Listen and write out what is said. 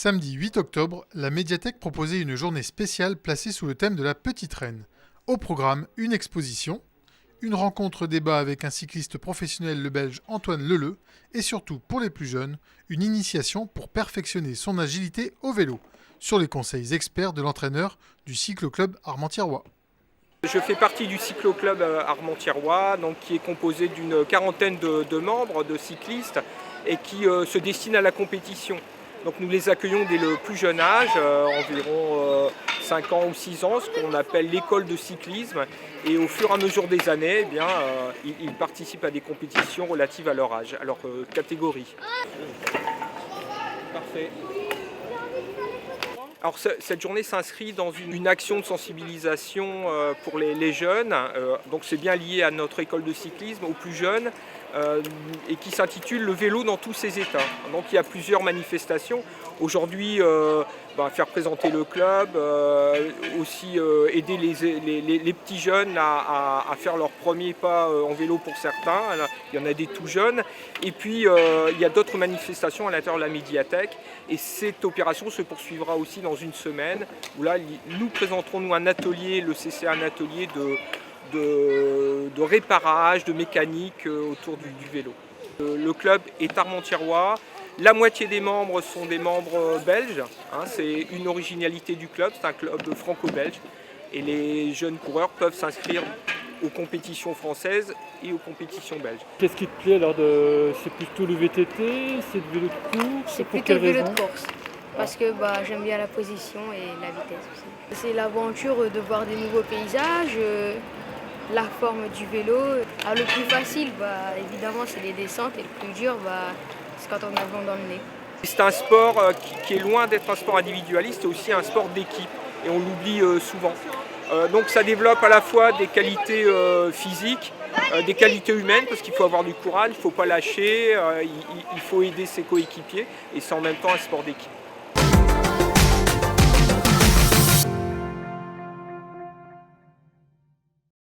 Samedi 8 octobre, la médiathèque proposait une journée spéciale placée sous le thème de la Petite Reine. Au programme, une exposition, une rencontre débat avec un cycliste professionnel le belge Antoine Leleu et surtout pour les plus jeunes, une initiation pour perfectionner son agilité au vélo, sur les conseils experts de l'entraîneur du cyclo-club Armentières-Rois. Je fais partie du cyclo-club Armentières-Rois, donc qui est composé d'une quarantaine de membres, de cyclistes, et qui se destinent à la compétition. Donc nous les accueillons dès le plus jeune âge, environ 5 ans ou 6 ans, ce qu'on appelle l'école de cyclisme. Et au fur et à mesure des années, ils participent à des compétitions relatives à leur âge, à leur catégorie. Parfait. Alors cette journée s'inscrit dans une action de sensibilisation pour les jeunes, donc c'est bien lié à notre école de cyclisme, aux plus jeunes, et qui s'intitule Le vélo dans tous ses états. Donc il y a plusieurs manifestations. Aujourd'hui, faire présenter le club, aussi aider les petits jeunes à faire leurs premiers pas en vélo pour certains. Il y en a des tout jeunes. Et puis il y a d'autres manifestations à l'intérieur de la médiathèque. Et cette opération se poursuivra aussi dans une semaine, où là, nous présenterons un atelier, le CCA, un atelier de réparage, de mécanique autour du vélo. Le club est armentiérois. La moitié des membres sont des membres belges. C'est une originalité du club, c'est un club franco-belge. Et les jeunes coureurs peuvent s'inscrire aux compétitions françaises et aux compétitions belges. Qu'est-ce qui te plaît alors c'est plutôt le VTT, c'est le vélo de course? C'est plutôt le vélo de course. Parce que j'aime bien la position et la vitesse aussi. C'est l'aventure de voir des nouveaux paysages, la forme du vélo. Alors, le plus facile, évidemment, c'est les descentes, et le plus dur, c'est quand on a le vent dans le nez. C'est un sport qui est loin d'être un sport individualiste, c'est aussi un sport d'équipe, et on l'oublie souvent. Donc ça développe à la fois des qualités physiques, des qualités humaines, parce qu'il faut avoir du courage, il ne faut pas lâcher, il faut aider ses coéquipiers, et c'est en même temps un sport d'équipe.